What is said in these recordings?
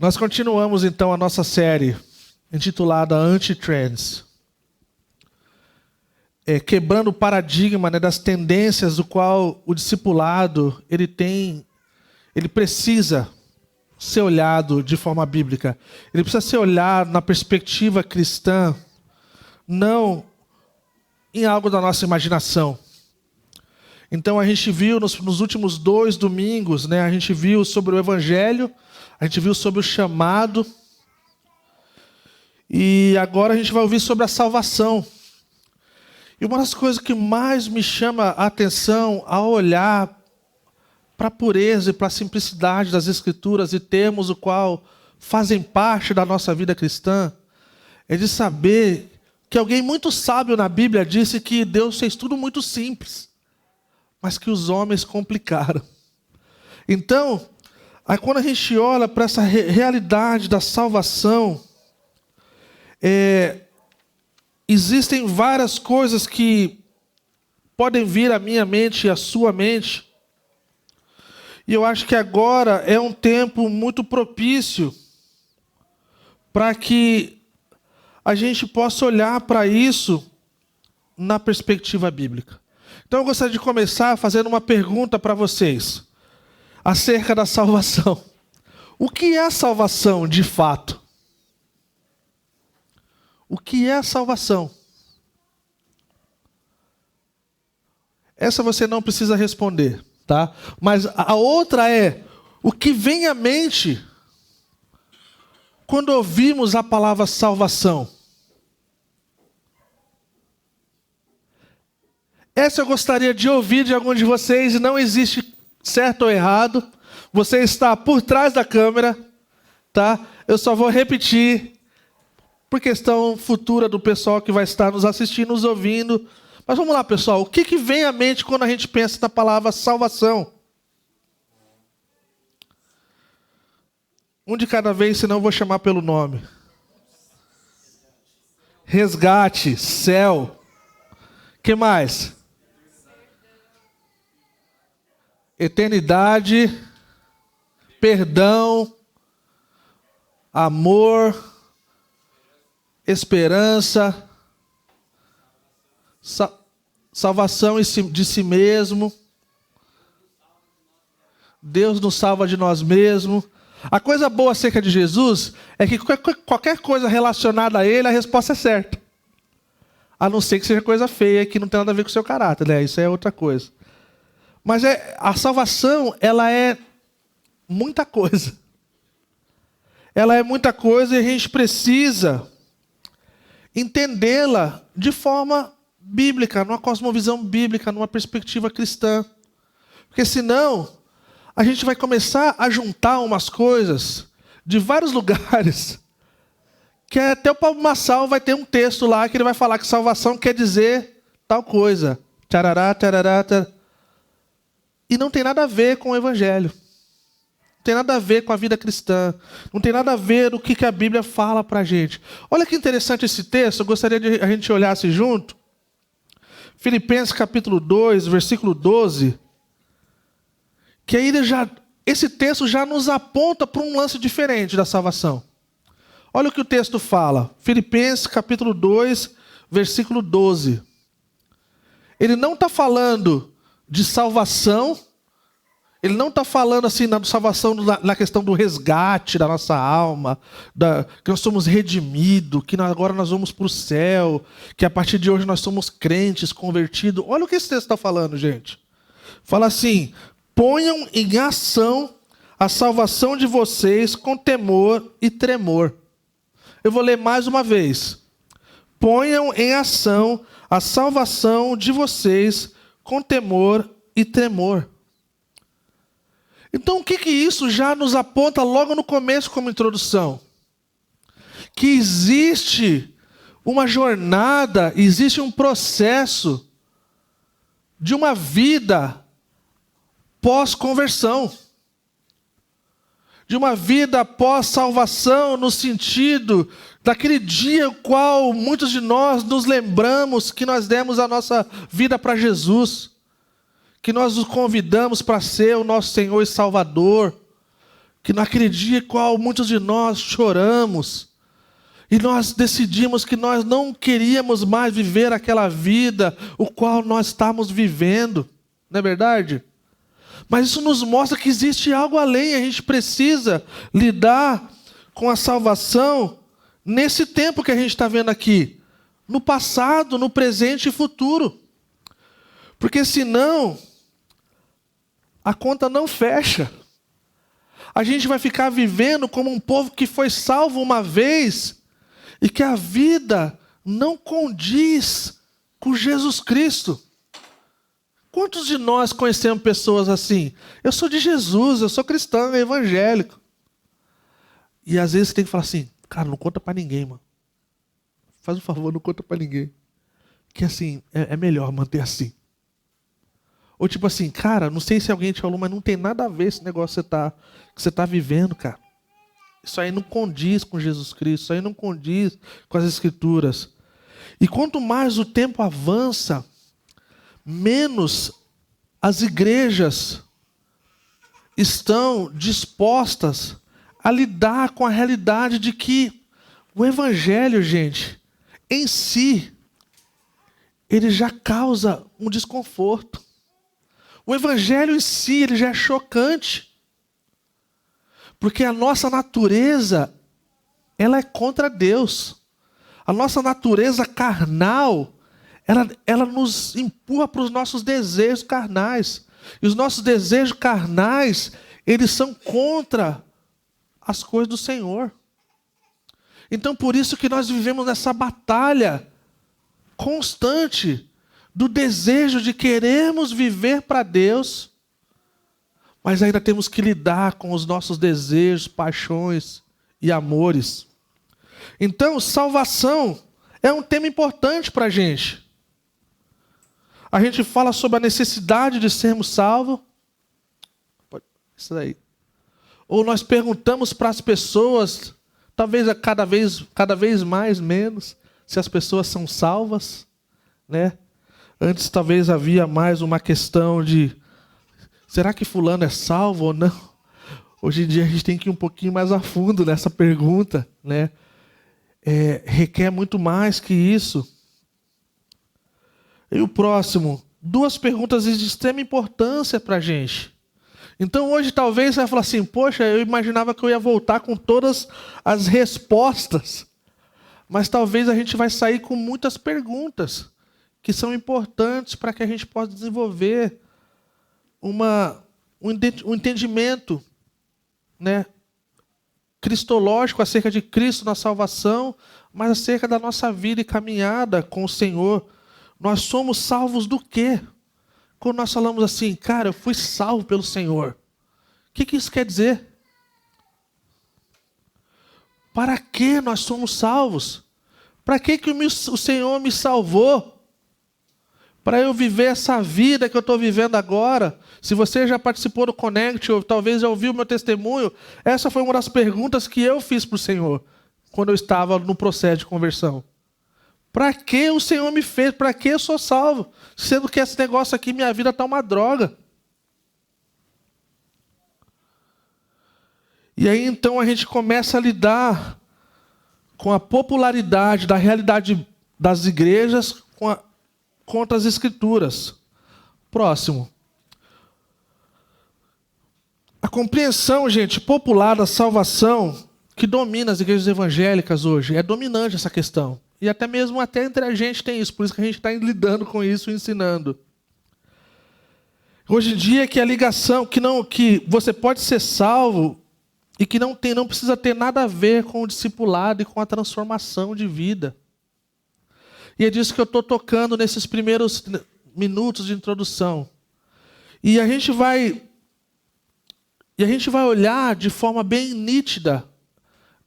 Nós continuamos então a nossa série intitulada Anti-Trends. Quebrando o paradigma, das tendências do qual o discipulado ele precisa ser olhado de forma bíblica. Ele precisa ser olhado na perspectiva cristã, não em algo da nossa imaginação. Então a gente viu nos últimos 2 domingos, a gente viu sobre o Evangelho, a gente viu sobre o chamado, e agora a gente vai ouvir sobre a salvação. E uma das coisas que mais me chama a atenção ao olhar para a pureza e para a simplicidade das Escrituras e termos o qual fazem parte da nossa vida cristã, é de saber que alguém muito sábio na Bíblia disse que Deus fez tudo muito simples, mas que os homens complicaram. Então, aí quando a gente olha para essa realidade da salvação, existem várias coisas que podem vir à minha mente e à sua mente. E eu acho que agora é um tempo muito propício para que a gente possa olhar para isso na perspectiva bíblica. Então eu gostaria de começar fazendo uma pergunta para vocês acerca da salvação. O que é a salvação de fato? O que é a salvação? Essa você não precisa responder, tá? Mas a outra é, o que vem à mente quando ouvimos a palavra salvação? Essa eu gostaria de ouvir de algum de vocês, e não existe certo ou errado. Você está por trás da câmera, tá? Eu só vou repetir por questão futura do pessoal que vai estar nos assistindo, nos ouvindo. Mas vamos lá, pessoal. O que vem à mente quando a gente pensa na palavra salvação? Um de cada vez, senão eu vou chamar pelo nome. Resgate, céu. Que mais? Eternidade, perdão, amor, esperança, salvação de si mesmo. Deus nos salva de nós mesmos. A coisa boa acerca de Jesus é que qualquer coisa relacionada a Ele, a resposta é certa. A não ser que seja coisa feia, que não tem nada a ver com o seu caráter, Isso é outra coisa. Mas a salvação, ela é muita coisa. Ela é muita coisa e a gente precisa entendê-la de forma bíblica, numa cosmovisão bíblica, numa perspectiva cristã. Porque senão, a gente vai começar a juntar umas coisas de vários lugares, que até o Pablo Marçal vai ter um texto lá que ele vai falar que salvação quer dizer tal coisa. Tcharará, tcharará, tcharará. E não tem nada a ver com o Evangelho. Não tem nada a ver com a vida cristã. Não tem nada a ver o que a Bíblia fala para a gente. Olha que interessante esse texto. Eu gostaria de a gente olhasse junto. Filipenses capítulo 2, versículo 12. Que aí esse texto já nos aponta para um lance diferente da salvação. Olha o que o texto fala. Filipenses capítulo 2, versículo 12. Ele não está falando de salvação. Ele não está falando assim na salvação na questão do resgate da nossa alma, que nós somos redimidos, que agora nós vamos para o céu, que a partir de hoje nós somos crentes, convertidos. Olha o que esse texto está falando, gente. Fala assim: ponham em ação a salvação de vocês com temor e tremor. Eu vou ler mais uma vez. Ponham em ação a salvação de vocês com temor e tremor. Então, o que isso já nos aponta logo no começo como introdução? Que existe uma jornada, existe um processo de uma vida pós-conversão. De uma vida pós-salvação, no sentido daquele dia no qual muitos de nós nos lembramos que nós demos a nossa vida para Jesus. Que nós os convidamos para ser o nosso Senhor e Salvador, que naquele dia qual muitos de nós choramos, e nós decidimos que nós não queríamos mais viver aquela vida o qual nós estamos vivendo, não é verdade? Mas isso nos mostra que existe algo além, a gente precisa lidar com a salvação nesse tempo que a gente está vendo aqui, no passado, no presente e futuro. Porque senão, a conta não fecha. A gente vai ficar vivendo como um povo que foi salvo uma vez e que a vida não condiz com Jesus Cristo. Quantos de nós conhecemos pessoas assim? Eu sou de Jesus, eu sou cristão, evangélico. E às vezes você tem que falar assim, cara, não conta pra ninguém, mano. Faz um favor, não conta pra ninguém. Que assim, é melhor manter assim. Ou tipo assim, cara, não sei se alguém te falou, mas não tem nada a ver esse negócio que você tá vivendo, cara. Isso aí não condiz com Jesus Cristo, isso aí não condiz com as Escrituras. E quanto mais o tempo avança, menos as igrejas estão dispostas a lidar com a realidade de que o Evangelho, gente, em si, ele já causa um desconforto. O Evangelho em si, ele já é chocante. Porque a nossa natureza, ela é contra Deus. A nossa natureza carnal, ela nos empurra para os nossos desejos carnais. E os nossos desejos carnais, eles são contra as coisas do Senhor. Então, por isso que nós vivemos nessa batalha constante do desejo de querermos viver para Deus, mas ainda temos que lidar com os nossos desejos, paixões e amores. Então, salvação é um tema importante para a gente. A gente fala sobre a necessidade de sermos salvos. Isso aí. Ou nós perguntamos para as pessoas, talvez cada vez mais, menos, se as pessoas são salvas, né? Antes talvez havia mais uma questão de, será que fulano é salvo ou não? Hoje em dia a gente tem que ir um pouquinho mais a fundo nessa pergunta, né? Requer muito mais que isso. E o próximo, duas perguntas de extrema importância para a gente. Então hoje talvez você vai falar assim, poxa, eu imaginava que eu ia voltar com todas as respostas. Mas talvez a gente vai sair com muitas perguntas que são importantes para que a gente possa desenvolver um entendimento, né, cristológico acerca de Cristo na salvação, mas acerca da nossa vida e caminhada com o Senhor. Nós somos salvos do quê? Quando nós falamos assim, cara, eu fui salvo pelo Senhor. O que isso quer dizer? Para que nós somos salvos? Para que o Senhor me salvou? Para eu viver essa vida que eu estou vivendo agora? Se você já participou do Connect, ou talvez já ouviu o meu testemunho, essa foi uma das perguntas que eu fiz para o Senhor, quando eu estava no processo de conversão. Para que o Senhor me fez? Para que eu sou salvo? Sendo que esse negócio aqui, minha vida está uma droga. E aí então a gente começa a lidar com a popularidade da realidade das igrejas contra as Escrituras. Próximo. A compreensão, gente, popular da salvação que domina as igrejas evangélicas hoje. É dominante essa questão. E até mesmo entre a gente tem isso. Por isso que a gente está lidando com isso e ensinando. Hoje em dia que a ligação, que você pode ser salvo e que não precisa ter nada a ver com o discipulado e com a transformação de vida. E é disso que eu estou tocando nesses primeiros minutos de introdução. E a gente vai olhar de forma bem nítida.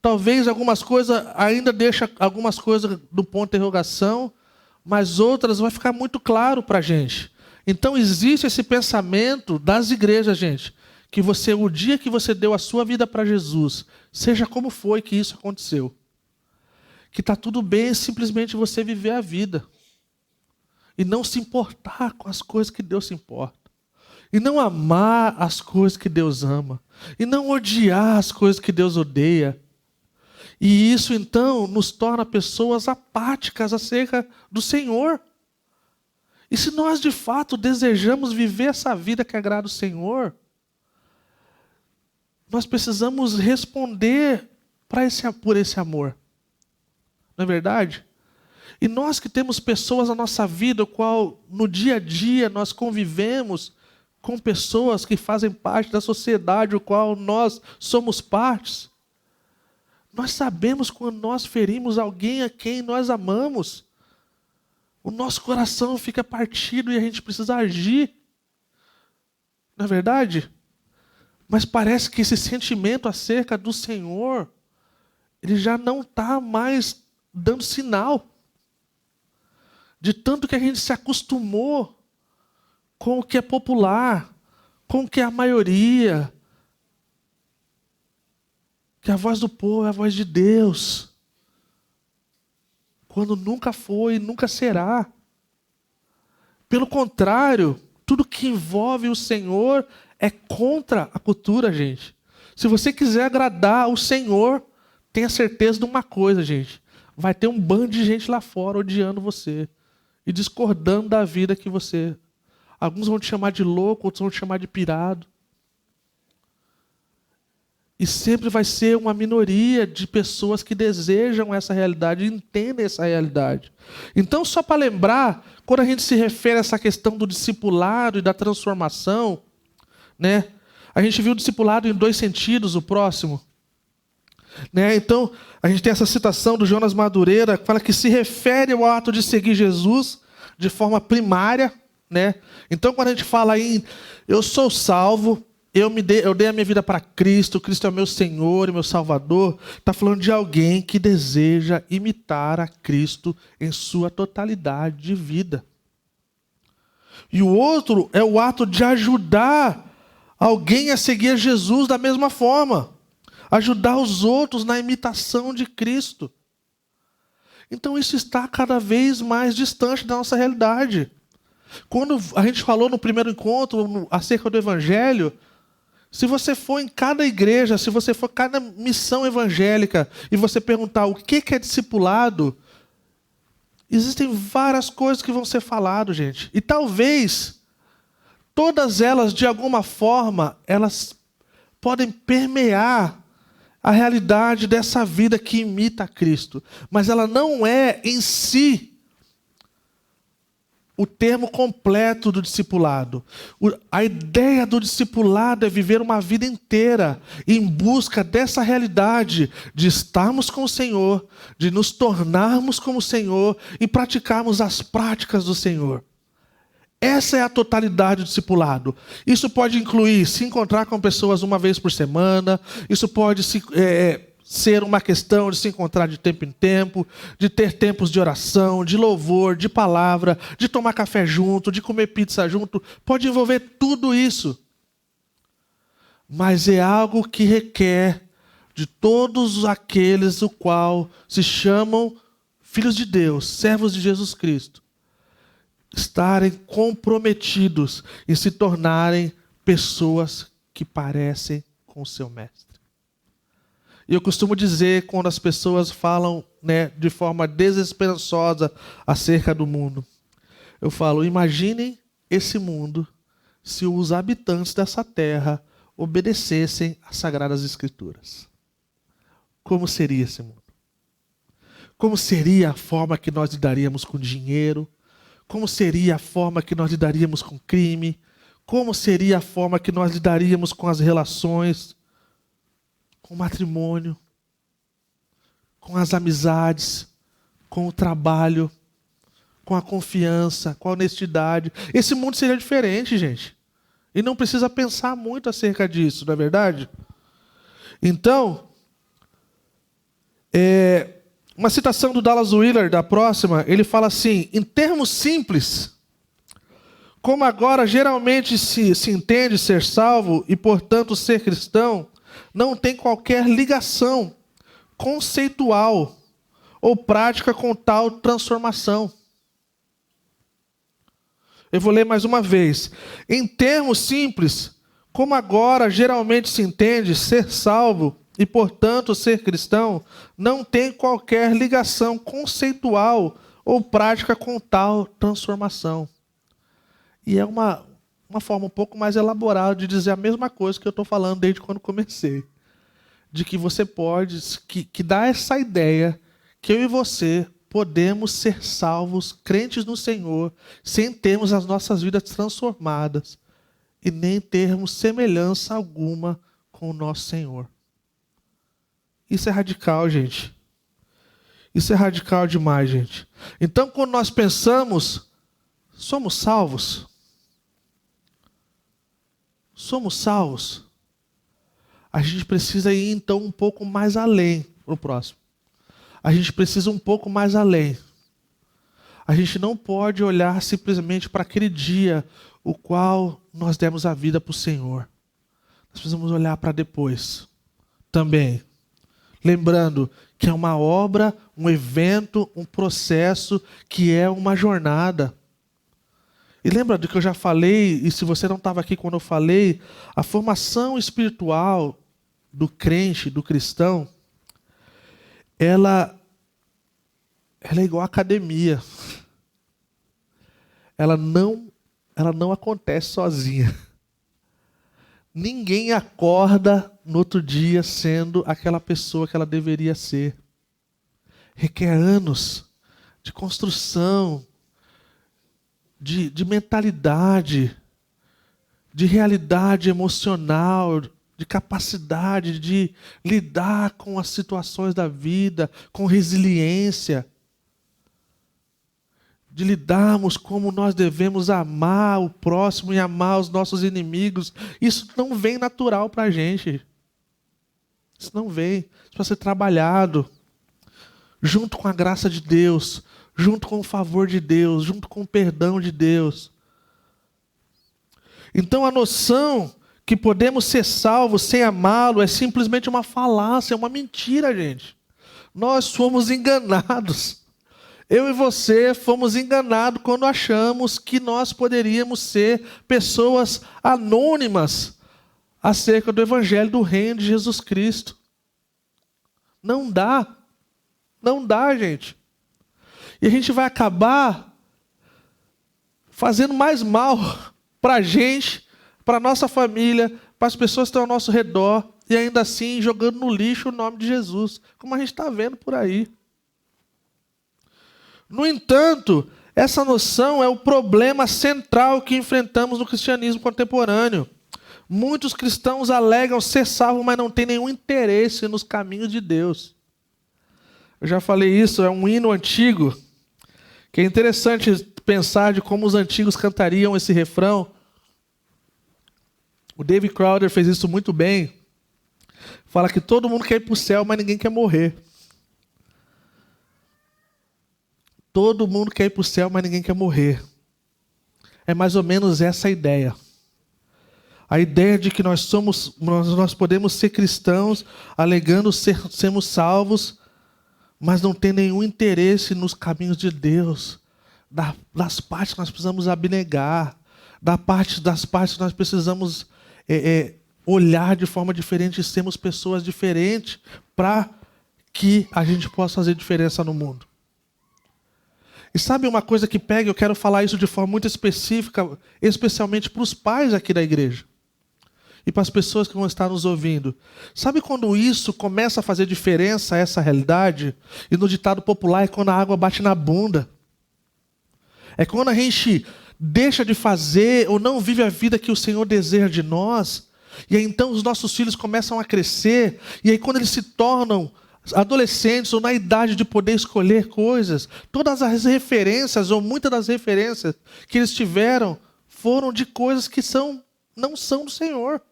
Talvez algumas coisas ainda deixa algumas coisas do ponto de interrogação, mas outras vai ficar muito claro para a gente. Então existe esse pensamento das igrejas, gente, que o dia que você deu a sua vida para Jesus, seja como foi que isso aconteceu, que está tudo bem simplesmente você viver a vida e não se importar com as coisas que Deus se importa. e não amar as coisas que Deus ama, e não odiar as coisas que Deus odeia. E isso então nos torna pessoas apáticas acerca do Senhor. E se nós de fato desejamos viver essa vida que agrada o Senhor, nós precisamos responder por esse amor. Não é verdade? E nós que temos pessoas na nossa vida, o qual no dia a dia nós convivemos com pessoas que fazem parte da sociedade, o qual nós somos partes, nós sabemos quando nós ferimos alguém a quem nós amamos, o nosso coração fica partido e a gente precisa agir. Não é verdade? Mas parece que esse sentimento acerca do Senhor, ele já não está mais dando sinal. De tanto que a gente se acostumou com o que é popular, com o que é a maioria, que a voz do povo é a voz de Deus, quando nunca foi e nunca será. Pelo contrário, tudo que envolve o Senhor é contra a cultura, gente. Se você quiser agradar o Senhor, tenha certeza de uma coisa, gente. Vai ter um bando de gente lá fora odiando você e discordando da vida que você... Alguns vão te chamar de louco, outros vão te chamar de pirado. E sempre vai ser uma minoria de pessoas que desejam essa realidade e entendem essa realidade. Então, só para lembrar, quando a gente se refere a essa questão do discipulado e da transformação, né, a gente viu o discipulado em dois sentidos, o próximo. Né? Então, a gente tem essa citação do Jonas Madureira, que fala que se refere ao ato de seguir Jesus de forma primária. Né? Então, quando a gente fala em eu sou salvo, eu dei a minha vida para Cristo, Cristo é meu Senhor e meu Salvador, está falando de alguém que deseja imitar a Cristo em sua totalidade de vida. E o outro é o ato de ajudar alguém a seguir Jesus da mesma forma. Ajudar os outros na imitação de Cristo. Então isso está cada vez mais distante da nossa realidade. Quando a gente falou no primeiro encontro acerca do Evangelho, se você for em cada igreja, se você for em cada missão evangélica e você perguntar o que é discipulado, existem várias coisas que vão ser faladas, gente. E talvez todas elas, de alguma forma, elas podem permear a realidade dessa vida que imita a Cristo. Mas ela não é em si o termo completo do discipulado. A ideia do discipulado é viver uma vida inteira em busca dessa realidade de estarmos com o Senhor, de nos tornarmos como o Senhor e praticarmos as práticas do Senhor. Essa é a totalidade do discipulado. Isso pode incluir se encontrar com pessoas uma vez por semana, isso pode ser uma questão de se encontrar de tempo em tempo, de ter tempos de oração, de louvor, de palavra, de tomar café junto, de comer pizza junto. Pode envolver tudo isso. Mas é algo que requer de todos aqueles o qual se chamam filhos de Deus, servos de Jesus Cristo, estarem comprometidos em se tornarem pessoas que parecem com o seu mestre. E eu costumo dizer, quando as pessoas falam, né, de forma desesperançosa acerca do mundo, eu falo, imaginem esse mundo se os habitantes dessa terra obedecessem às Sagradas Escrituras. Como seria esse mundo? Como seria a forma que nós lidaríamos com dinheiro? Como seria a forma que nós lidaríamos com crime? Como seria a forma que nós lidaríamos com as relações, com o matrimônio, com as amizades, com o trabalho, com a confiança, com a honestidade? Esse mundo seria diferente, gente. E não precisa pensar muito acerca disso, não é verdade? Então, uma citação do Dallas Willard, da próxima, ele fala assim, em termos simples, como agora geralmente se entende ser salvo e, portanto, ser cristão, não tem qualquer ligação conceitual ou prática com tal transformação. Eu vou ler mais uma vez. Em termos simples, como agora geralmente se entende, ser salvo e, portanto, ser cristão, não tem qualquer ligação conceitual ou prática com tal transformação. E é uma forma um pouco mais elaborada de dizer a mesma coisa que eu estou falando desde quando comecei. De que você pode, que dá essa ideia que eu e você podemos ser salvos, crentes no Senhor, sem termos as nossas vidas transformadas e nem termos semelhança alguma com o nosso Senhor. Isso é radical, gente. Isso é radical demais, gente. Então, quando nós pensamos, somos salvos? Somos salvos? A gente precisa ir, então, um pouco mais além para o próximo. A gente precisa um pouco mais além. A gente não pode olhar simplesmente para aquele dia o qual nós demos a vida para o Senhor. Nós precisamos olhar para depois também. Lembrando que é uma obra, um evento, um processo, que é uma jornada. E lembra do que eu já falei, e se você não estava aqui quando eu falei, a formação espiritual do crente, do cristão, ela é igual à academia. Ela não acontece sozinha. Ninguém acorda no outro dia sendo aquela pessoa que ela deveria ser. Requer anos de construção, de mentalidade, de realidade emocional, de capacidade de lidar com as situações da vida, com resiliência, de lidarmos como nós devemos amar o próximo e amar os nossos inimigos. Isso não vem natural para a gente. Isso não vem. Isso precisa ser trabalhado junto com a graça de Deus, junto com o favor de Deus, junto com o perdão de Deus. Então a noção que podemos ser salvos sem amá-lo é simplesmente uma falácia, é uma mentira, gente. Nós fomos enganados. Eu e você fomos enganados quando achamos que nós poderíamos ser pessoas anônimas acerca do Evangelho do Reino de Jesus Cristo. Não dá. Não dá, gente. E a gente vai acabar fazendo mais mal para a gente, para a nossa família, para as pessoas que estão ao nosso redor, e ainda assim jogando no lixo o nome de Jesus, como a gente está vendo por aí. No entanto, essa noção é o problema central que enfrentamos no cristianismo contemporâneo. Muitos cristãos alegam ser salvos, mas não têm nenhum interesse nos caminhos de Deus. Eu já falei isso, é um hino antigo, que é interessante pensar de como os antigos cantariam esse refrão. O David Crowder fez isso muito bem. Fala que todo mundo quer ir para o céu, mas ninguém quer morrer. Todo mundo quer ir para o céu, mas ninguém quer morrer. É mais ou menos essa a ideia. A ideia de que nós podemos ser cristãos, alegando sermos salvos, mas não tem nenhum interesse nos caminhos de Deus, das partes que nós precisamos abnegar, das partes que nós precisamos olhar de forma diferente e sermos pessoas diferentes para que a gente possa fazer diferença no mundo. E sabe uma coisa que pega? Eu quero falar isso de forma muito específica, especialmente para os pais aqui da igreja. E para as pessoas que vão estar nos ouvindo. Sabe quando isso começa a fazer diferença, essa realidade? E no ditado popular é quando a água bate na bunda. É quando a gente deixa de fazer ou não vive a vida que o Senhor deseja de nós. E aí então os nossos filhos começam a crescer. E aí quando eles se tornam adolescentes ou na idade de poder escolher coisas, todas as referências ou muitas das referências que eles tiveram foram de coisas que não são do Senhor.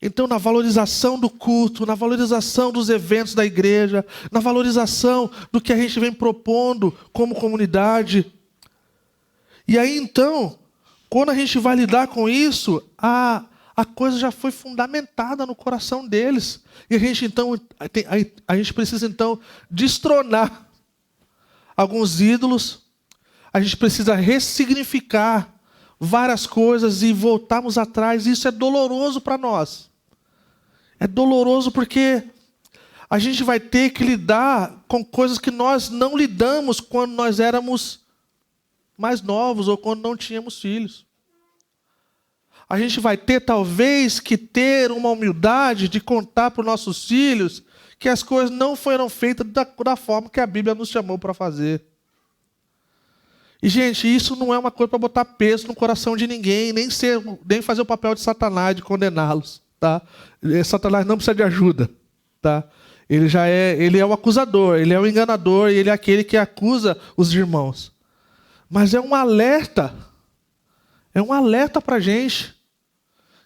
Então, na valorização do culto, na valorização dos eventos da igreja, na valorização do que a gente vem propondo como comunidade. E aí, então, quando a gente vai lidar com isso, a coisa já foi fundamentada no coração deles. E a gente precisa, então, destronar alguns ídolos. a gente precisa ressignificar várias coisas e voltarmos atrás. Isso é doloroso para nós. É doloroso porque a gente vai ter que lidar com coisas que nós não lidamos quando nós éramos mais novos ou quando não tínhamos filhos. A gente vai ter, talvez, que ter uma humildade de contar para os nossos filhos que as coisas não foram feitas da forma que a Bíblia nos chamou para fazer. E, gente, isso não é uma coisa para botar peso no coração de ninguém, nem fazer o papel de Satanás, de condená-los. Tá? Satanás não precisa de ajuda. Tá? Ele é o acusador, ele é o enganador, ele é aquele que acusa os irmãos. Mas é um alerta para a gente.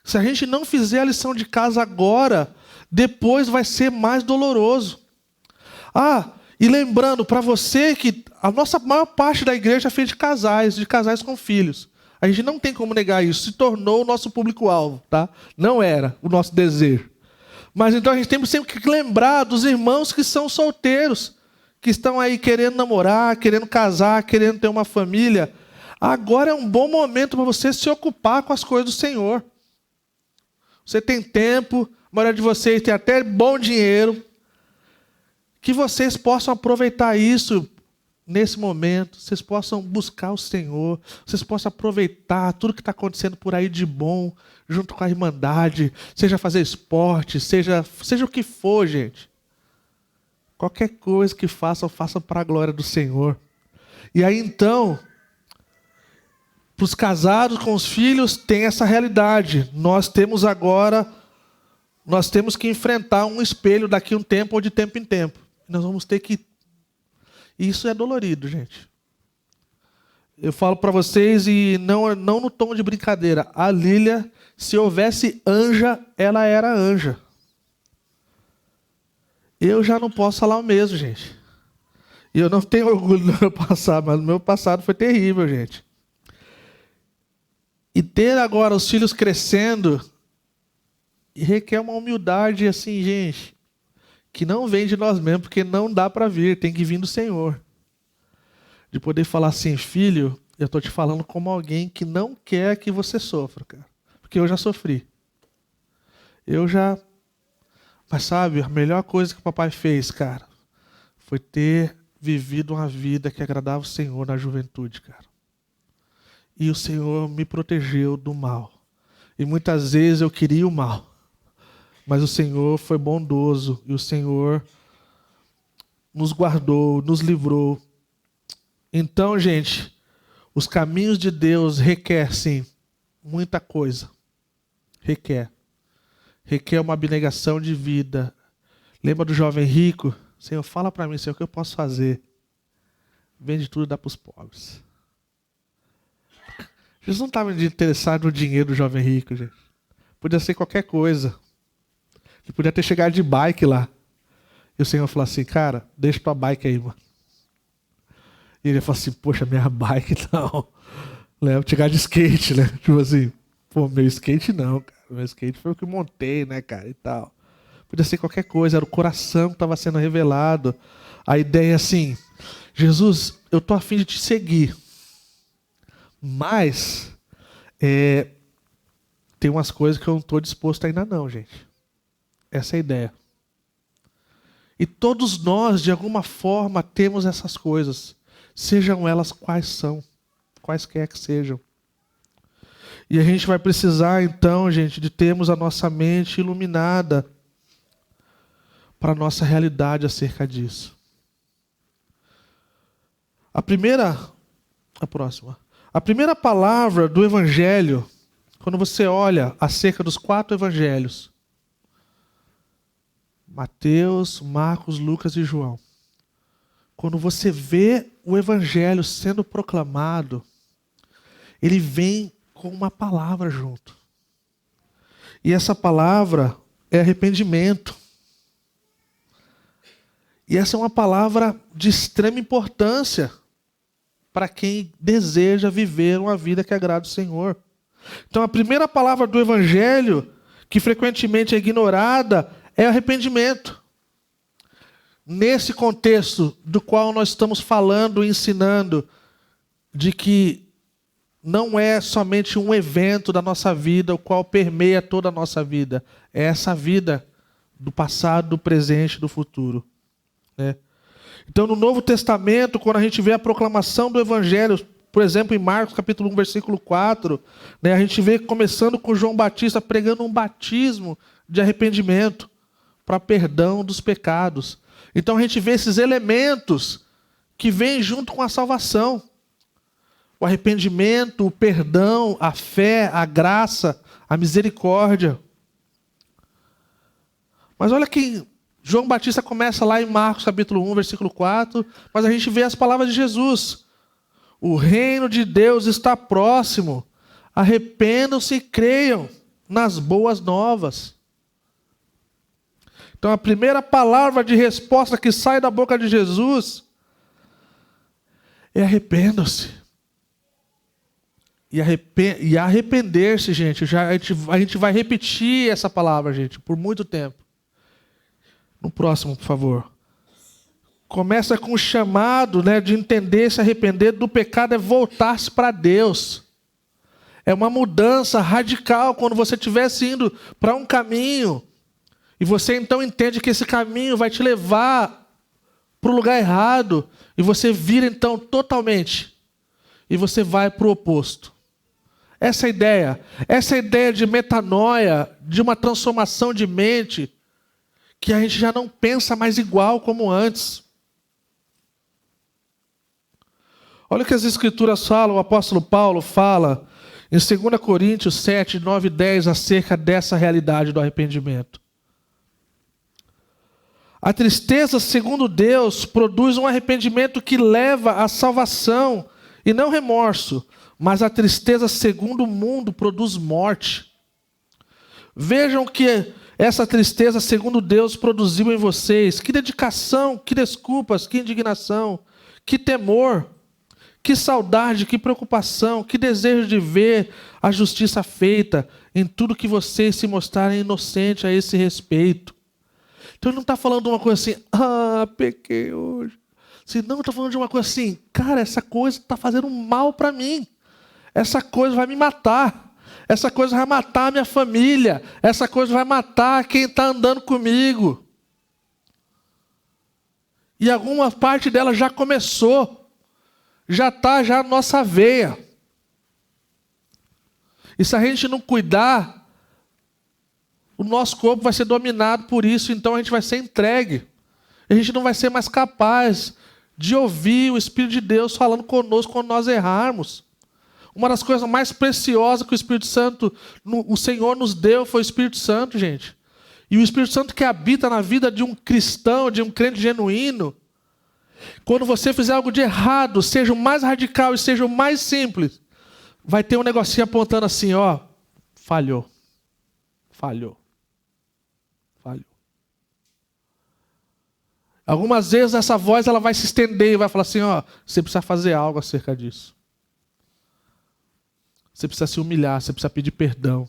Se a gente não fizer a lição de casa agora, depois vai ser mais doloroso. E lembrando para você que a nossa maior parte da igreja é feita de casais com filhos. A gente não tem como negar isso, se tornou o nosso público-alvo, tá? Não era o nosso desejo. Mas então a gente tem sempre que lembrar dos irmãos que são solteiros, que estão aí querendo namorar, querendo casar, querendo ter uma família. Agora é um bom momento para você se ocupar com as coisas do Senhor. Você tem tempo, a maioria de vocês tem até bom dinheiro, que vocês possam aproveitar isso nesse momento, vocês possam buscar o Senhor, vocês possam aproveitar tudo que está acontecendo por aí de bom, junto com a Irmandade, seja fazer esporte, seja o que for, gente. Qualquer coisa que façam para a glória do Senhor. E aí então, para os casados com os filhos, tem essa realidade. Nós temos que enfrentar um espelho daqui a um tempo ou de tempo em tempo. Nós vamos ter que... Isso é dolorido, gente. Eu falo para vocês, e não no tom de brincadeira, a Lília, se houvesse anja, ela era anja. Eu já não posso falar o mesmo, gente. E eu não tenho orgulho do meu passado, mas o meu passado foi terrível, gente. E ter agora os filhos crescendo requer uma humildade assim, gente, que não vem de nós mesmos, porque não dá para vir, tem que vir do Senhor. De poder falar assim, filho, eu estou te falando como alguém que não quer que você sofra, cara. Porque eu já sofri. Mas sabe, a melhor coisa que o papai fez, cara, foi ter vivido uma vida que agradava o Senhor na juventude, cara. E o Senhor me protegeu do mal. E muitas vezes eu queria o mal. Mas o Senhor foi bondoso. E o Senhor nos guardou, nos livrou. Então, gente, os caminhos de Deus requer, sim, muita coisa. Requer uma abnegação de vida. Lembra do jovem rico? Senhor, fala para mim, Senhor, o que eu posso fazer? Vende tudo e dá para os pobres. Jesus não estava interessado no dinheiro do jovem rico, gente. Podia ser qualquer coisa. Ele podia ter chegado de bike lá. E o Senhor falou assim, cara, deixa tua bike aí, mano. E ele falou assim, poxa, minha bike não. Vou chegar de skate, né? Tipo assim, pô, meu skate não, cara. Meu skate foi o que eu montei, né, cara, e tal. Podia ser qualquer coisa, era o coração que estava sendo revelado. A ideia é assim, Jesus, eu tô a fim de te seguir. Mas tem umas coisas que eu não estou disposto ainda não, gente. Essa é a ideia. E todos nós, de alguma forma, temos essas coisas. Sejam elas quais são. Quaisquer que sejam. E a gente vai precisar, então, gente, de termos a nossa mente iluminada para a nossa realidade acerca disso. A próxima. A primeira palavra do Evangelho, quando você olha acerca dos 4 Evangelhos, Mateus, Marcos, Lucas e João, quando você vê o Evangelho sendo proclamado, ele vem com uma palavra junto. E essa palavra é arrependimento. E essa é uma palavra de extrema importância para quem deseja viver uma vida que agrada o Senhor. Então a primeira palavra do Evangelho, que frequentemente é ignorada, é arrependimento. Nesse contexto do qual nós estamos falando e ensinando, de que não é somente um evento da nossa vida, o qual permeia toda a nossa vida. É essa vida do passado, do presente e do futuro, né? Então, no Novo Testamento, quando a gente vê a proclamação do Evangelho, por exemplo, em Marcos capítulo 1, versículo 4, né, a gente vê começando com João Batista pregando um batismo de arrependimento para perdão dos pecados. Então, a gente vê esses elementos que vêm junto com a salvação. O arrependimento, o perdão, a fé, a graça, a misericórdia. Mas olha que João Batista começa lá em Marcos capítulo 1, versículo 4, mas a gente vê as palavras de Jesus. O reino de Deus está próximo. Arrependam-se e creiam nas boas novas. Então a primeira palavra de resposta que sai da boca de Jesus é arrependam-se. E arrepender-se, gente, a gente vai repetir essa palavra, gente, por muito tempo. No próximo, por favor. Começa com o chamado, né, de entender, se arrepender do pecado é voltar-se para Deus. É uma mudança radical quando você estiver indo para um caminho e você então entende que esse caminho vai te levar para o lugar errado e você vira então totalmente e você vai para o oposto. Essa ideia de metanoia, de uma transformação de mente, que a gente já não pensa mais igual como antes. Olha o que as Escrituras falam, o apóstolo Paulo fala em 2 Coríntios 7, 9 e 10 acerca dessa realidade do arrependimento. A tristeza, segundo Deus, produz um arrependimento que leva à salvação e não remorso, mas a tristeza, segundo o mundo, produz morte. Vejam que essa tristeza, segundo Deus, produziu em vocês. Que dedicação, que desculpas, que indignação, que temor, que saudade, que preocupação, que desejo de ver a justiça feita em tudo que vocês se mostrarem inocentes a esse respeito. Então ele não está falando de uma coisa assim, pequei hoje. Senão ele está falando de uma coisa assim, cara, essa coisa está fazendo mal para mim. Essa coisa vai me matar. Essa coisa vai matar a minha família. Essa coisa vai matar quem está andando comigo. E alguma parte dela já começou. Já está na nossa veia. E se a gente não cuidar, o nosso corpo vai ser dominado por isso. Então a gente vai ser entregue. A gente não vai ser mais capaz de ouvir o Espírito de Deus falando conosco quando nós errarmos. Uma das coisas mais preciosas que o Espírito Santo, o Senhor nos deu, foi o Espírito Santo, gente. E o Espírito Santo que habita na vida de um cristão, de um crente genuíno, quando você fizer algo de errado, seja o mais radical e seja o mais simples, vai ter um negocinho apontando assim, falhou. Algumas vezes essa voz ela vai se estender e vai falar assim, você precisa fazer algo acerca disso. Você precisa se humilhar, você precisa pedir perdão.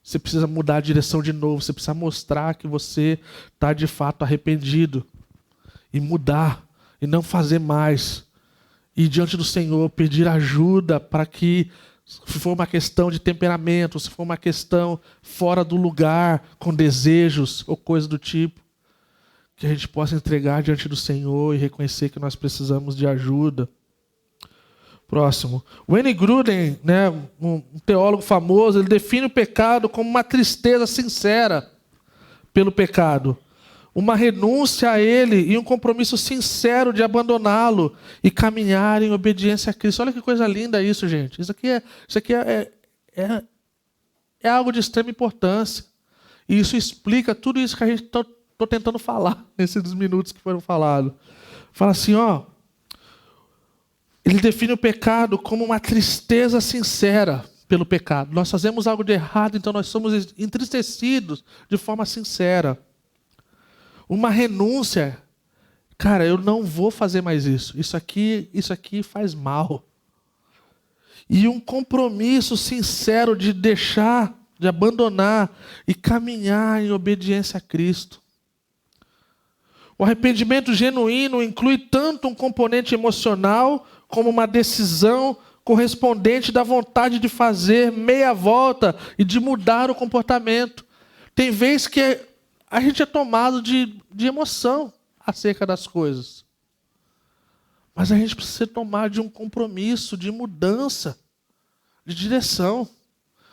Você precisa mudar a direção de novo, você precisa mostrar que você está de fato arrependido. E mudar, e não fazer mais. E diante do Senhor pedir ajuda para que, se for uma questão de temperamento, se for uma questão fora do lugar, com desejos ou coisa do tipo, que a gente possa entregar diante do Senhor e reconhecer que nós precisamos de ajuda. Próximo. Wayne Grudem, né, um teólogo famoso, ele define o pecado como uma tristeza sincera pelo pecado. Uma renúncia a ele e um compromisso sincero de abandoná-lo e caminhar em obediência a Cristo. Olha que coisa linda isso, gente. Isso aqui é algo de extrema importância. E isso explica tudo isso que a gente está tentando falar nesses minutos que foram falados. Fala assim, ele define o pecado como uma tristeza sincera pelo pecado. Nós fazemos algo de errado, então nós somos entristecidos de forma sincera. Uma renúncia. Cara, eu não vou fazer mais isso. Isso aqui faz mal. E um compromisso sincero de deixar, de abandonar e caminhar em obediência a Cristo. O arrependimento genuíno inclui tanto um componente emocional como uma decisão correspondente da vontade de fazer meia volta e de mudar o comportamento. Tem vezes que a gente é tomado de emoção acerca das coisas. Mas a gente precisa tomar de um compromisso, de mudança, de direção.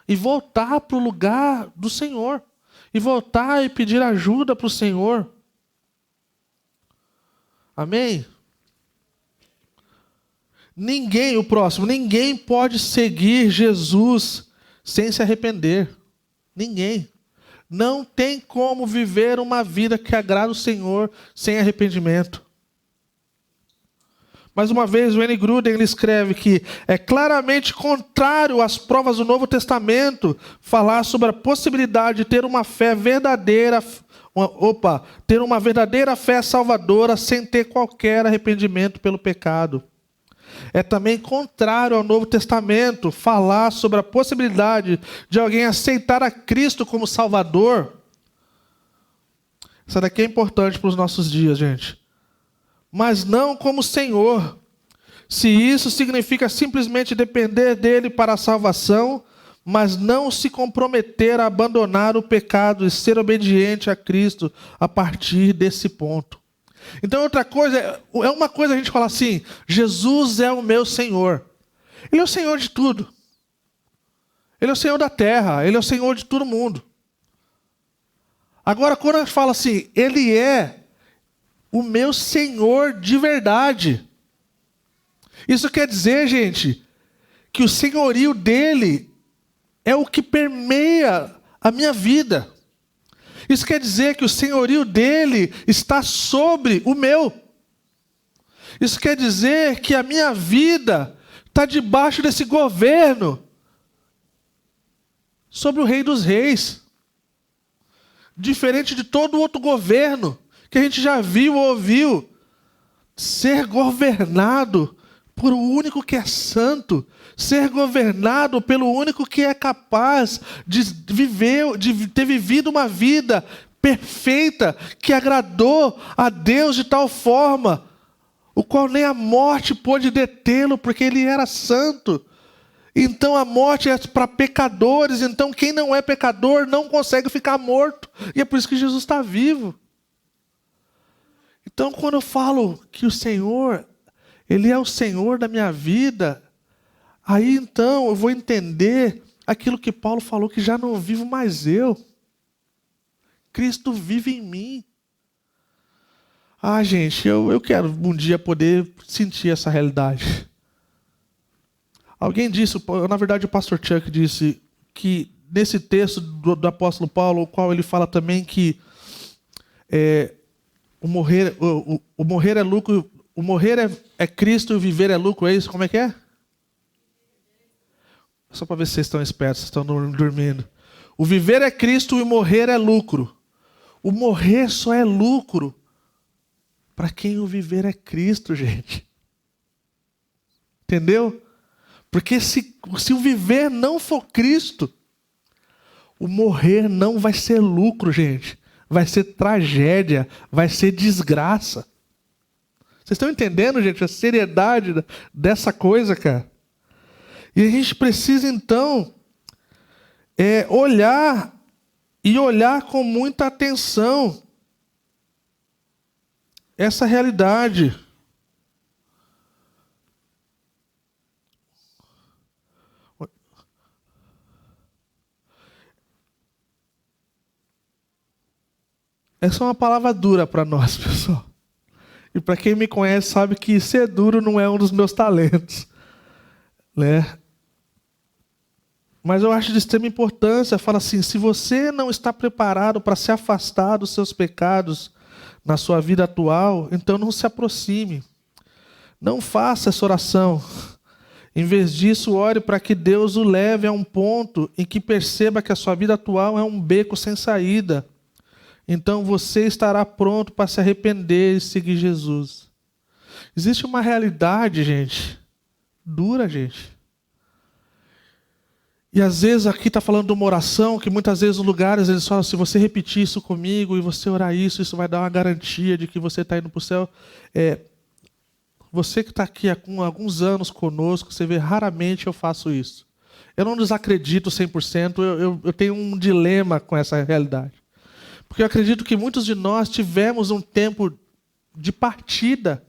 E voltar para o lugar do Senhor. E voltar e pedir ajuda para o Senhor. Amém? Ninguém pode seguir Jesus sem se arrepender. Ninguém. Não tem como viver uma vida que agrada o Senhor sem arrependimento. Mais uma vez, o N. Gruden ele escreve que é claramente contrário às provas do Novo Testamento falar sobre a possibilidade de ter uma fé verdadeira, ter uma verdadeira fé salvadora sem ter qualquer arrependimento pelo pecado. É também contrário ao Novo Testamento falar sobre a possibilidade de alguém aceitar a Cristo como Salvador. Isso daqui é importante para os nossos dias, gente. Mas não como Senhor. Se isso significa simplesmente depender dele para a salvação, mas não se comprometer a abandonar o pecado e ser obediente a Cristo a partir desse ponto. Então outra coisa, é uma coisa a gente falar assim, Jesus é o meu Senhor. Ele é o Senhor de tudo. Ele é o Senhor da terra, Ele é o Senhor de todo mundo. Agora quando a gente fala assim, Ele é o meu Senhor de verdade. Isso quer dizer, gente, que o senhorio dele é o que permeia a minha vida. Isso quer dizer que o senhorio dele está sobre o meu. Isso quer dizer que a minha vida está debaixo desse governo sobre o Rei dos Reis. Diferente de todo outro governo que a gente já viu ou ouviu, ser governado por o único que é santo, ser governado pelo único que é capaz de ter vivido uma vida perfeita, que agradou a Deus de tal forma, o qual nem a morte pôde detê-lo, porque ele era santo. Então a morte é para pecadores, então quem não é pecador não consegue ficar morto, e é por isso que Jesus está vivo. Então, quando eu falo que o Senhor, Ele é o Senhor da minha vida, aí então eu vou entender aquilo que Paulo falou, que já não vivo mais eu. Cristo vive em mim. Gente, eu quero um dia poder sentir essa realidade. Alguém disse, na verdade o pastor Chuck disse, que nesse texto do apóstolo Paulo, o qual ele fala também que o morrer é lucro, o morrer é Cristo e o viver é lucro, é isso? Como é que é? Só para ver se vocês estão espertos, vocês estão dormindo. O viver é Cristo e o morrer é lucro. O morrer só é lucro para quem o viver é Cristo, gente. Entendeu? Porque se o viver não for Cristo, o morrer não vai ser lucro, gente. Vai ser tragédia, vai ser desgraça. Vocês estão entendendo, gente, a seriedade dessa coisa, cara? E a gente precisa, então, olhar com muita atenção essa realidade. Essa é uma palavra dura para nós, pessoal. E para quem me conhece sabe que ser duro não é um dos meus talentos, né? Mas eu acho de extrema importância, fala assim, se você não está preparado para se afastar dos seus pecados na sua vida atual, então não se aproxime. Não faça essa oração. Em vez disso, ore para que Deus o leve a um ponto em que perceba que a sua vida atual é um beco sem saída. Então você estará pronto para se arrepender e seguir Jesus. Existe uma realidade, gente, dura, gente. E às vezes aqui está falando de uma oração, que muitas vezes os lugares eles falam, se você repetir isso comigo e você orar isso vai dar uma garantia de que você está indo para o céu. você que está aqui há alguns anos conosco, você vê, raramente eu faço isso. Eu não desacredito 100%, eu tenho um dilema com essa realidade. Porque eu acredito que muitos de nós tivemos um tempo de partida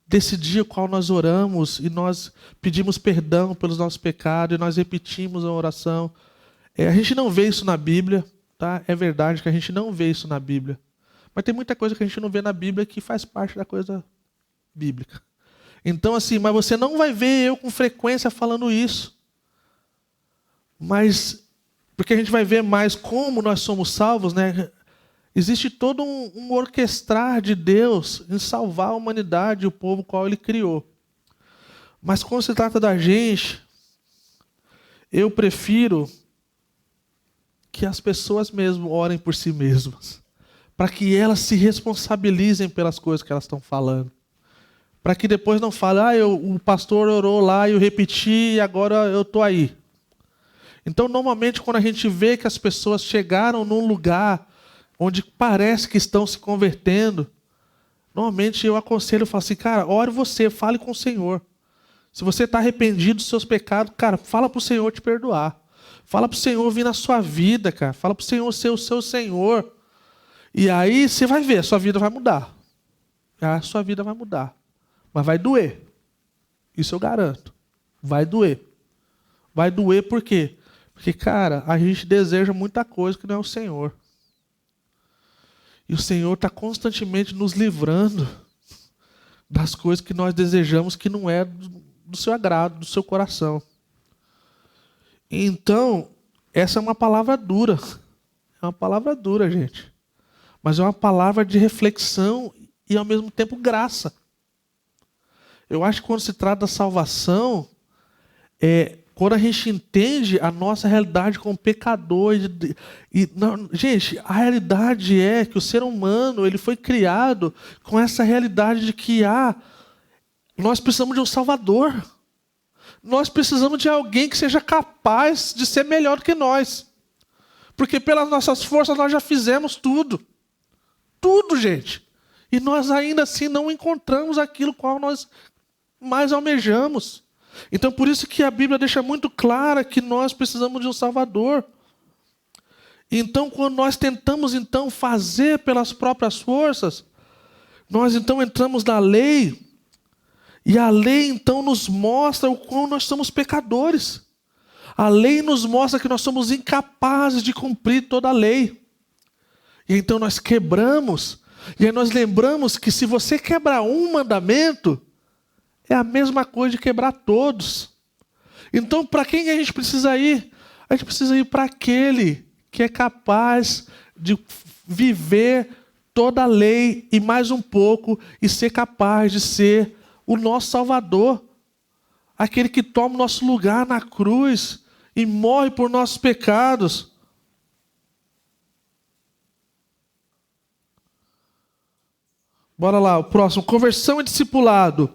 desse dia o qual nós oramos e nós pedimos perdão pelos nossos pecados e nós repetimos a oração. A gente não vê isso na Bíblia, tá? É verdade que a gente não vê isso na Bíblia. Mas tem muita coisa que a gente não vê na Bíblia que faz parte da coisa bíblica. Então, assim, mas você não vai ver eu com frequência falando isso. Mas, porque a gente vai ver mais como nós somos salvos, né? Existe todo um orquestrar de Deus em salvar a humanidade e o povo qual Ele criou. Mas quando se trata da gente, eu prefiro que as pessoas mesmo orem por si mesmas. Para que elas se responsabilizem pelas coisas que elas estão falando. Para que depois não falem, o pastor orou lá e eu repeti e agora eu estou aí. Então, normalmente, quando a gente vê que as pessoas chegaram num lugar onde parece que estão se convertendo, normalmente eu aconselho e falo assim, cara, ore você, fale com o Senhor. Se você está arrependido dos seus pecados, cara, fala para o Senhor te perdoar. Fala para o Senhor vir na sua vida, cara. Fala para o Senhor ser o seu Senhor. E aí você vai ver, a sua vida vai mudar. A sua vida vai mudar. Mas vai doer. Isso eu garanto. Vai doer. Vai doer por quê? Porque, cara, a gente deseja muita coisa que não é o Senhor. E o Senhor está constantemente nos livrando das coisas que nós desejamos que não é do seu agrado, do seu coração. Então, essa é uma palavra dura. É uma palavra dura, gente. Mas é uma palavra de reflexão e, ao mesmo tempo, graça. Eu acho que quando se trata da salvação, quando a gente entende a nossa realidade como pecador. Gente, a realidade é que o ser humano ele foi criado com essa realidade de que nós precisamos de um Salvador. Nós precisamos de alguém que seja capaz de ser melhor do que nós. Porque pelas nossas forças nós já fizemos tudo. Tudo, gente. E nós ainda assim não encontramos aquilo qual nós mais almejamos. Então por isso que a Bíblia deixa muito clara que nós precisamos de um Salvador. Então quando nós tentamos então fazer pelas próprias forças, nós então entramos na lei. E a lei então nos mostra o quão nós somos pecadores. A lei nos mostra que nós somos incapazes de cumprir toda a lei. E então nós quebramos. E aí nós lembramos que se você quebrar um mandamento, é a mesma coisa de quebrar todos. Então para quem a gente precisa ir? A gente precisa ir para aquele que é capaz de viver toda a lei e mais um pouco e ser capaz de ser o nosso Salvador. Aquele que toma o nosso lugar na cruz e morre por nossos pecados. Bora lá, o próximo. Conversão e discipulado.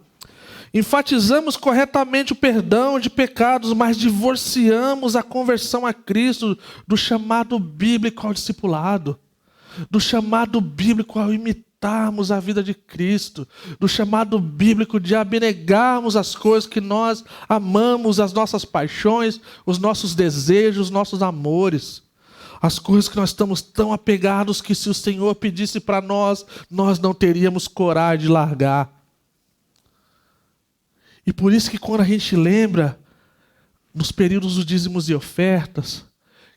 Enfatizamos corretamente o perdão de pecados, mas divorciamos a conversão a Cristo do chamado bíblico ao discipulado. Do chamado bíblico ao imitarmos a vida de Cristo. Do chamado bíblico de abnegarmos as coisas que nós amamos, as nossas paixões, os nossos desejos, os nossos amores. As coisas que nós estamos tão apegados que se o Senhor pedisse para nós, nós não teríamos coragem de largar. E por isso que quando a gente lembra, nos períodos dos dízimos e ofertas,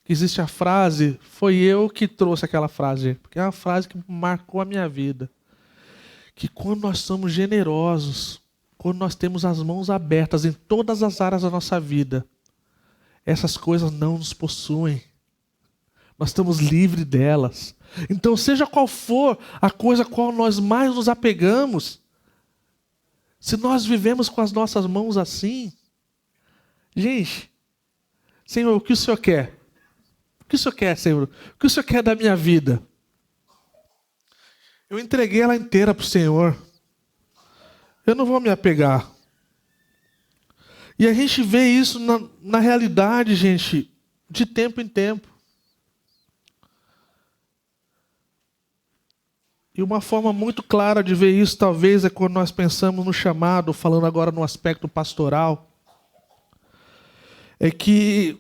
que existe a frase, foi eu que trouxe aquela frase, porque é uma frase que marcou a minha vida. Que quando nós somos generosos, quando nós temos as mãos abertas em todas as áreas da nossa vida, essas coisas não nos possuem. Nós estamos livres delas. Então, seja qual for a coisa a qual nós mais nos apegamos, se nós vivemos com as nossas mãos assim, gente, Senhor, o que o Senhor quer? O que o Senhor quer, Senhor? O que o Senhor quer da minha vida? Eu entreguei ela inteira para o Senhor. Eu não vou me apegar. E a gente vê isso na realidade, gente, de tempo em tempo. E uma forma muito clara de ver isso, talvez, é quando nós pensamos no chamado, falando agora no aspecto pastoral, é que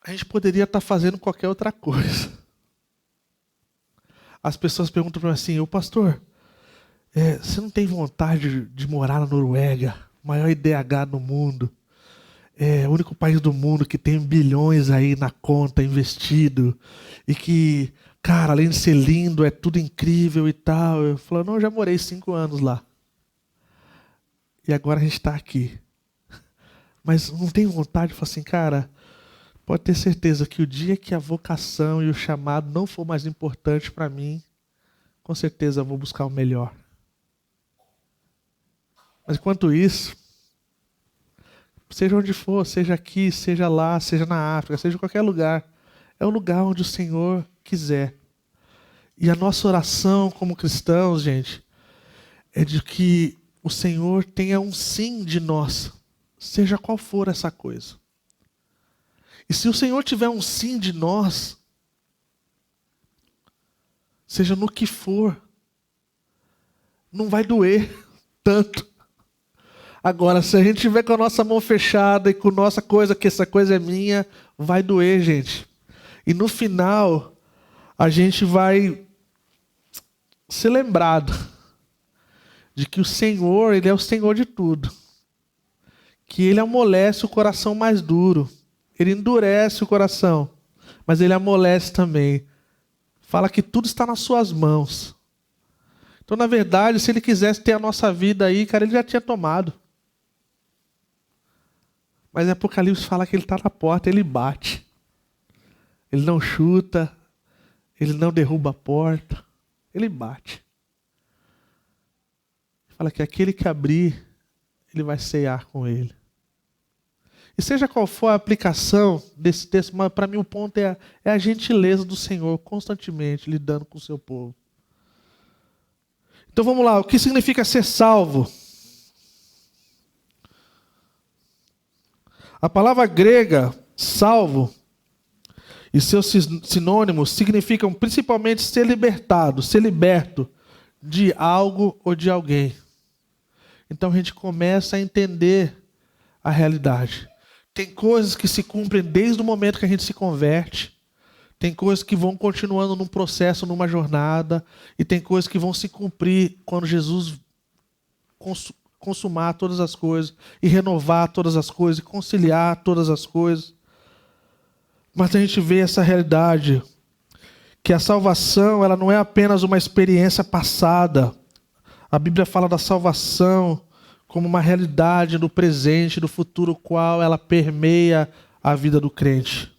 a gente poderia estar fazendo qualquer outra coisa. As pessoas perguntam para mim assim: ô pastor, você não tem vontade de morar na Noruega, maior IDH do mundo? É o único país do mundo que tem bilhões aí na conta investido e que, cara, além de ser lindo, é tudo incrível e tal. Eu falo: não, eu já morei 5 anos lá. E agora a gente está aqui. Mas não tenho vontade de falar assim: cara, pode ter certeza que o dia que a vocação e o chamado não for mais importante para mim, com certeza eu vou buscar o melhor. Mas enquanto isso, seja onde for, seja aqui, seja lá, seja na África, seja em qualquer lugar, é o lugar onde o Senhor quiser. E a nossa oração como cristãos, gente, é de que o Senhor tenha um sim de nós, seja qual for essa coisa. E se o Senhor tiver um sim de nós, seja no que for, não vai doer tanto. Agora, se a gente tiver com a nossa mão fechada e com nossa coisa, que essa coisa é minha, vai doer, gente. E no final, a gente vai ser lembrado de que o Senhor, Ele é o Senhor de tudo. Que Ele amolece o coração mais duro. Ele endurece o coração, mas Ele amolece também. Fala que tudo está nas suas mãos. Então, na verdade, se Ele quisesse ter a nossa vida aí, cara, Ele já tinha tomado. Mas Apocalipse fala que Ele está na porta, Ele bate. Ele não chuta, Ele não derruba a porta, Ele bate. Fala que aquele que abrir, Ele vai cear com Ele. E seja qual for a aplicação desse texto, mas para mim o ponto é a gentileza do Senhor constantemente lidando com o seu povo. Então vamos lá, o que significa ser salvo? A palavra grega, salvo, e seus sinônimos significam principalmente ser libertado, ser liberto de algo ou de alguém. Então a gente começa a entender a realidade. Tem coisas que se cumprem desde o momento que a gente se converte. Tem coisas que vão continuando num processo, numa jornada. E tem coisas que vão se cumprir quando Jesus consumar todas as coisas. E renovar todas as coisas. E conciliar todas as coisas. Mas a gente vê essa realidade. Que a salvação, ela não é apenas uma experiência passada. A Bíblia fala da salvação como uma realidade do presente, do futuro, qual ela permeia a vida do crente.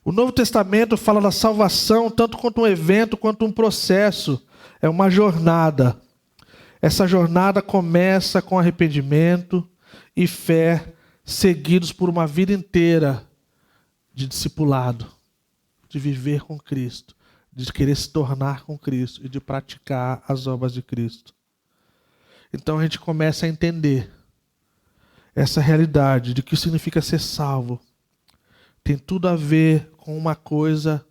O Novo Testamento fala da salvação tanto quanto um evento, quanto um processo. É uma jornada. Essa jornada começa com arrependimento e fé, seguidos por uma vida inteira de discipulado, de viver com Cristo, de querer se tornar com Cristo e de praticar as obras de Cristo. Então a gente começa a entender essa realidade de que significa ser salvo. Tem tudo a ver com uma coisa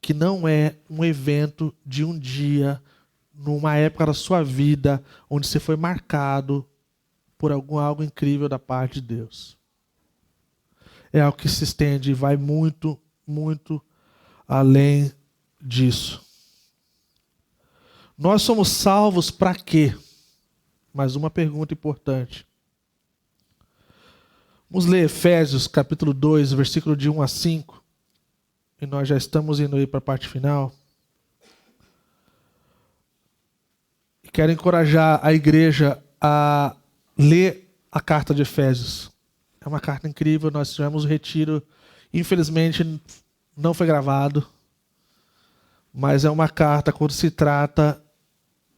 que não é um evento de um dia, numa época da sua vida, onde você foi marcado por algo incrível da parte de Deus. É algo que se estende e vai muito, muito além disso. Nós somos salvos para quê? Mais uma pergunta importante. Vamos ler Efésios capítulo 2, versículo de 1 a 5. E nós já estamos indo aí para a parte final. E quero encorajar a igreja a ler a carta de Efésios. É uma carta incrível, nós tivemos um retiro, infelizmente não foi gravado. Mas é uma carta quando se trata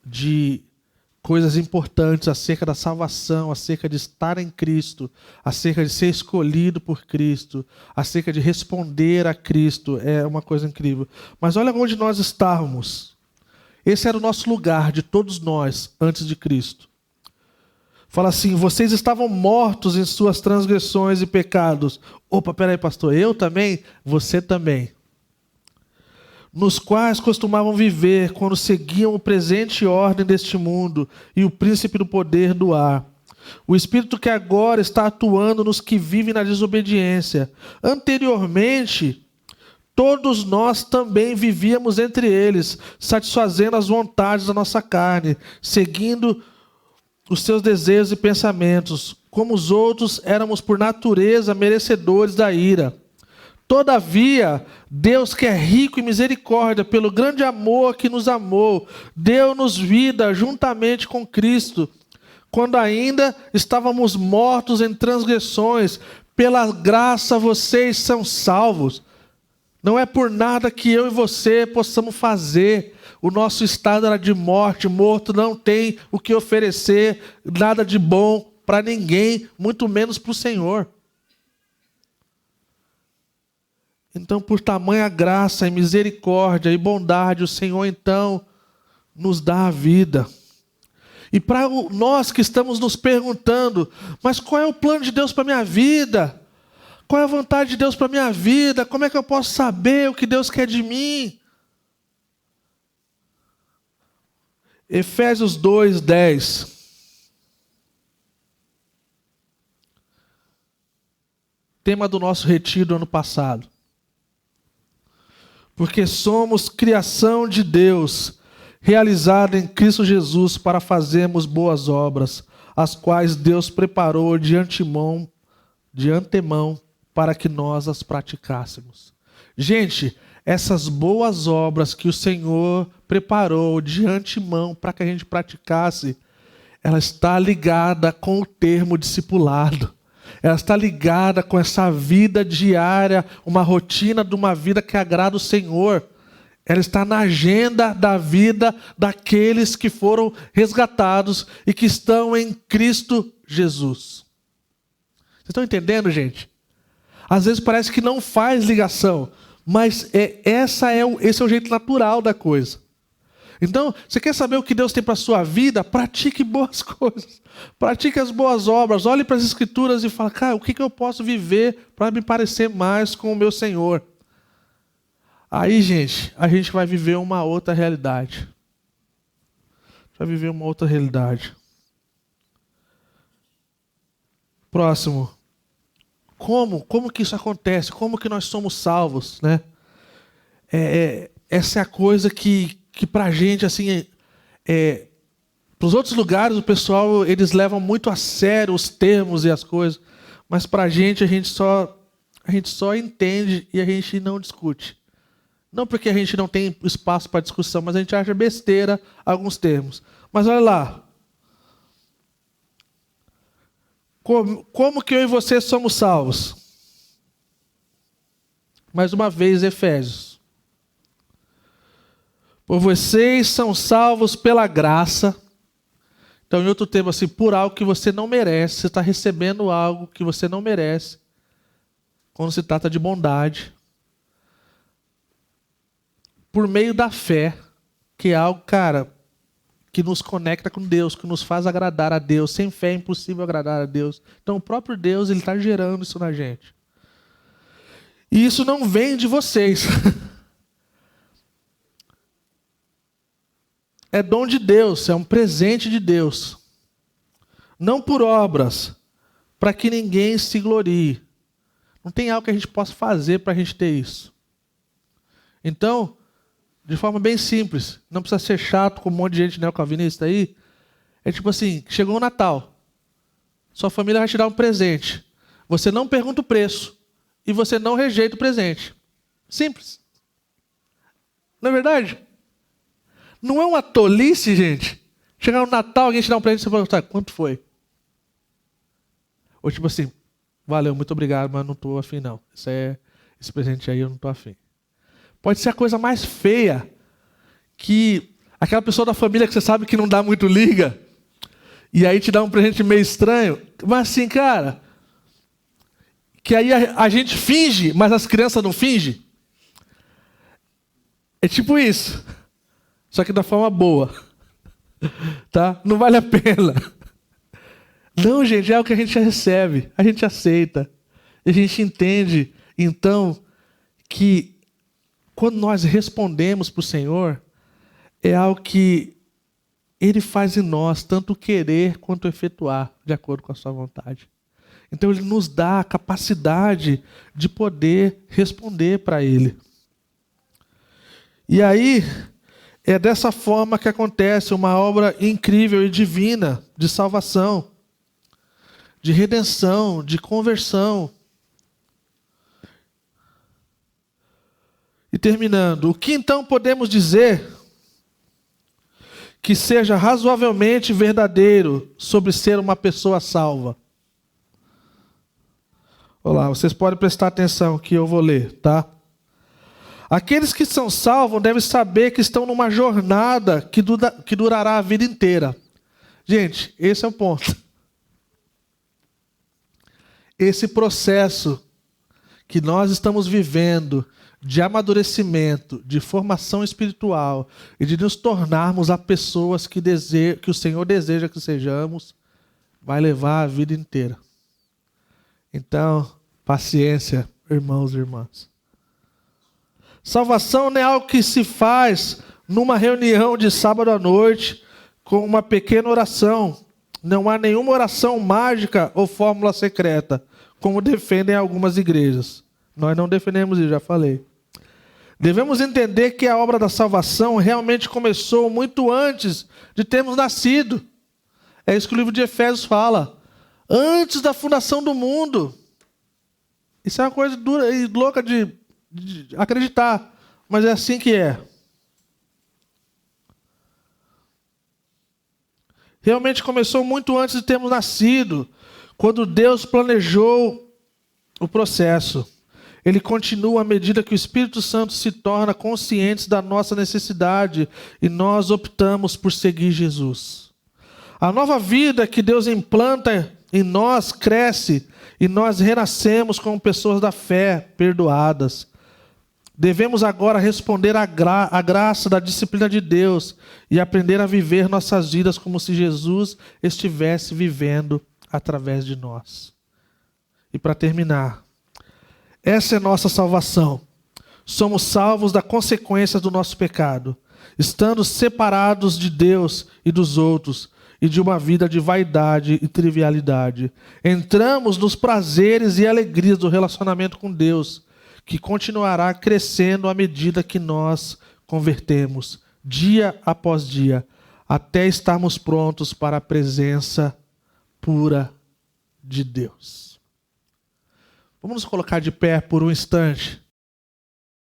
de coisas importantes acerca da salvação, acerca de estar em Cristo, acerca de ser escolhido por Cristo, acerca de responder a Cristo. É uma coisa incrível. Mas olha onde nós estávamos. Esse era o nosso lugar de todos nós antes de Cristo. Fala assim: vocês estavam mortos em suas transgressões e pecados. Opa, peraí, pastor, eu também? Você também. Nos quais costumavam viver quando seguiam o presente ordem deste mundo e o príncipe do poder do ar. O espírito que agora está atuando nos que vivem na desobediência. Anteriormente, todos nós também vivíamos entre eles, satisfazendo as vontades da nossa carne, seguindo os seus desejos e pensamentos. Como os outros, éramos por natureza merecedores da ira. Todavia, Deus, que é rico em misericórdia, pelo grande amor que nos amou, deu-nos vida juntamente com Cristo, quando ainda estávamos mortos em transgressões. Pela graça vocês são salvos. Não é por nada que eu e você possamos fazer. O nosso estado era de morte, morto não tem o que oferecer, nada de bom para ninguém, muito menos para o Senhor. Então, por tamanha graça e misericórdia e bondade, o Senhor então nos dá a vida. E para nós que estamos nos perguntando, mas qual é o plano de Deus para a minha vida? Qual é a vontade de Deus para a minha vida? Como é que eu posso saber o que Deus quer de mim? Efésios 2:10. Tema do nosso retiro do ano passado. Porque somos criação de Deus, realizada em Cristo Jesus para fazermos boas obras, as quais Deus preparou de antemão para que nós as praticássemos. Gente, essas boas obras que o Senhor preparou de antemão para que a gente praticasse, ela está ligada com o termo discipulado. Ela está ligada com essa vida diária, uma rotina de uma vida que agrada o Senhor. Ela está na agenda da vida daqueles que foram resgatados e que estão em Cristo Jesus. Vocês estão entendendo, gente? Às vezes parece que não faz ligação, mas esse é o jeito natural da coisa. Então, você quer saber o que Deus tem para a sua vida? Pratique boas coisas. Pratique as boas obras. Olhe para as Escrituras e fale: cara, o que eu posso viver para me parecer mais com o meu Senhor? Aí, gente, a gente vai viver uma outra realidade. Vai viver uma outra realidade. Próximo. Como que isso acontece? Como que nós somos salvos, né? Essa é a coisa que para a gente, assim, para os outros lugares, o pessoal, eles levam muito a sério os termos e as coisas, mas para a gente só entende e a gente não discute. Não porque a gente não tem espaço para discussão, mas a gente acha besteira alguns termos. Mas olha lá. Como que eu e você somos salvos? Mais uma vez, Efésios. Por vocês são salvos pela graça. Então, em outro termo, assim, por algo que você não merece. Você está recebendo algo que você não merece. Quando se trata de bondade. Por meio da fé, que é algo, cara, que nos conecta com Deus, que nos faz agradar a Deus. Sem fé é impossível agradar a Deus. Então, o próprio Deus, ele está gerando isso na gente. E isso não vem de vocês. É dom de Deus, é um presente de Deus. Não por obras, para que ninguém se glorie. Não tem algo que a gente possa fazer para a gente ter isso. Então, de forma bem simples, não precisa ser chato com um monte de gente neocalvinista aí. É tipo assim, chegou o Natal, sua família vai te dar um presente. Você não pergunta o preço e você não rejeita o presente. Simples. Não é verdade? Não é uma tolice, gente? Chegar no Natal, alguém te dá um presente e você fala: quanto foi? Ou tipo assim: valeu, muito obrigado, mas não estou afim não. Esse presente aí eu não estou afim. Pode ser a coisa mais feia, que aquela pessoa da família que você sabe que não dá muito liga, e aí te dá um presente meio estranho. Mas assim, cara, que aí a gente finge, mas as crianças não fingem. É tipo isso. Só que da forma boa. Tá? Não vale a pena. Não, gente, é o que a gente recebe, a gente aceita. E a gente entende, então, que quando nós respondemos para o Senhor, é algo que Ele faz em nós, tanto querer quanto efetuar, de acordo com a sua vontade. Então Ele nos dá a capacidade de poder responder para Ele. E aí, é dessa forma que acontece uma obra incrível e divina de salvação, de redenção, de conversão. E terminando, o que então podemos dizer que seja razoavelmente verdadeiro sobre ser uma pessoa salva? Olá, vocês podem prestar atenção que eu vou ler, tá? Aqueles que são salvos devem saber que estão numa jornada que durará a vida inteira. Gente, esse é o ponto. Esse processo que nós estamos vivendo de amadurecimento, de formação espiritual e de nos tornarmos as pessoas que o Senhor deseja que sejamos, vai levar a vida inteira. Então, paciência, irmãos e irmãs. Salvação não é algo que se faz numa reunião de sábado à noite com uma pequena oração. Não há nenhuma oração mágica ou fórmula secreta, como defendem algumas igrejas. Nós não defendemos isso, já falei. Devemos entender que a obra da salvação realmente começou muito antes de termos nascido. É isso que o livro de Efésios fala. Antes da fundação do mundo. Isso é uma coisa dura e louca de acreditar, mas é assim que é. Realmente começou muito antes de termos nascido, quando Deus planejou o processo. Ele continua à medida que o Espírito Santo se torna consciente da nossa necessidade e nós optamos por seguir Jesus. A nova vida que Deus implanta em nós cresce e nós renascemos como pessoas da fé, perdoadas. Devemos agora responder à graça da disciplina de Deus e aprender a viver nossas vidas como se Jesus estivesse vivendo através de nós. E para terminar, essa é nossa salvação. Somos salvos da consequência do nosso pecado, estando separados de Deus e dos outros, e de uma vida de vaidade e trivialidade. Entramos nos prazeres e alegrias do relacionamento com Deus, que continuará crescendo à medida que nós convertemos, dia após dia, até estarmos prontos para a presença pura de Deus. Vamos nos colocar de pé por um instante.